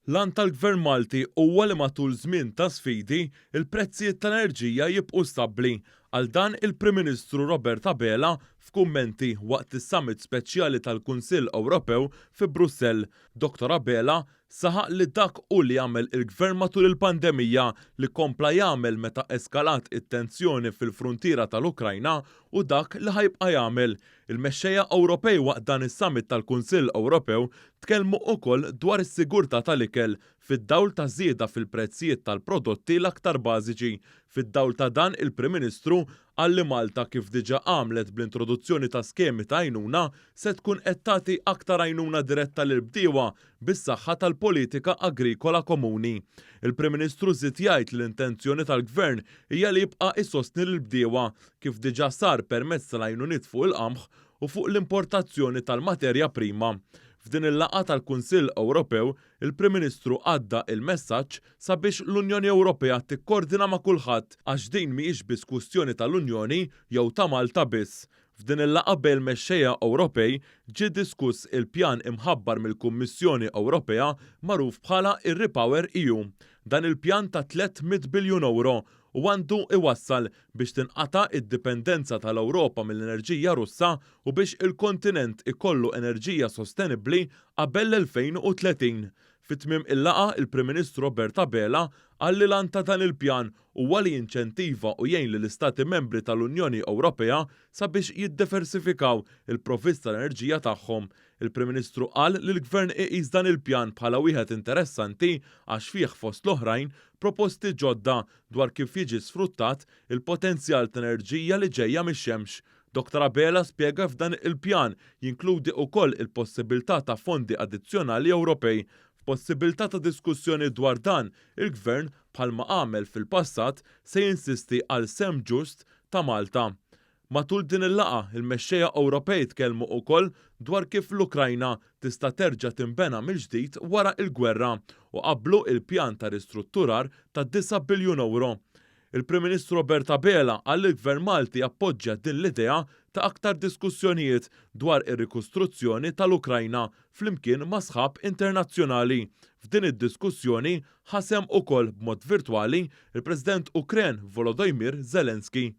Lan tal-Gvern Malti huwa li matul żmien ta' sfidi il-prezzijiet tal-enerġija jibqgħu stabbli. Għal dan il-Prim Ministru Robert Abela f'kummenti waqt is-Summit Speċjali tal-Kunsill Ewropew fi Brussell. Dr. Abela saħaq li dak hu li jagħmel il-Gvern matul il-pandemija li kompla jagħmel meta eskalat it-tensjoni fil-fruntiera tal-Ukrajna u dak li ħajbqa' jagħmel. Il-mexxejja Ewropej waqt dan is-Summit tal-Kunsill Ewropew tkellmu wkoll dwar is-sigurtà tal-ikel fid-dawl ta' żieda fil-prezzijiet tal-prodotti l-aktar bażiċi. Fid-dawl ta' dan il-Prim Ministru qal li Malta kif diġà għamlet bl-introduzzjoni ta' skemi ta' għajnuna se tkun qed tagħti aktar għajnuna diretta lil bdiewa bis-saħħa tal-politika agrikola komuni. Il-Prim Ministru żied jgħid li l-intenzjoni tal-Gvern hija li jibqa' isostni lill-bdiewa kif diġà sar permezz tal-għajnuniet fuq il-qamħ u fuq l-importazzjoni tal-materja prima. F'din il-laqgħa tal-Kunsill Ewropew, il-Prim Ministru għadda il-messaġġ sabiex l-Unjoni Ewropea tikkoordina ma' kulħadd għax din mhijiex biss kwistjoni tal-Unjoni jew ta' Malta biss. F'din il-laqgħa bejn mexxejja Ewropej ġie diskuss il-pjan imħabbar mill-Kummissjoni Ewropea magħruf bħala ir-RePower EU. Dan il-pjan ta' 300 biljun euro u għandu iwassal biex tinqata' id-dipendenza tal-Ewropa mill-enerġija Russa u biex il-kontinent ikollu enerġija sostenibbli qabel l-2030. Fit-tmiem il-laqa il-Prim Ministru Robert Abela qal li lan ta' dan il-pjan huwa li jinċentiva u jgħin lill-Istati Membri tal-Unjoni Ewropea sabiex jiddiversifikaw il-provvist tal-enerġija tagħhom. Il-Prim Ministru qal li l-Gvern iqis dan il-pjan bħala wieħed interessanti għax fih fost l-oħrajn proposti ġodda dwar kif jiġi sfruttat il-potenzjal ta' enerġija li ġejja mix-xemx. Dr. Abela spjega f'dan il-pjan jinkludi wkoll il-possibilità ta' fondi addizzjonali Ewropej. F'possibilità ta' diskussjoni dwar dan, il-Gvern bħalma għamel fil-passat se jinsisti għal sem ġust ta' Malta. Matul din il-laqa, il-mexxejja Ewropej tkellmu wkoll dwar kif l-Ukrajna tista' terġa' tinbena mill-ġdid wara l-gwerra u qablu il-pjan ta' ristrutturar ta' 9 biljun euro. Il-Prim Ministru Robert Abela qal li l-Gvern Malti appoġġja din l-idea ta' aktar diskussjonijiet dwar ir-rikostruzzjoni tal-Ukrajna flimkien ma' sħab internazzjonali. F'din id-diskussjoni ħasem ukoll b'mod virtwali il-President Ukren Volodymyr Zelensky.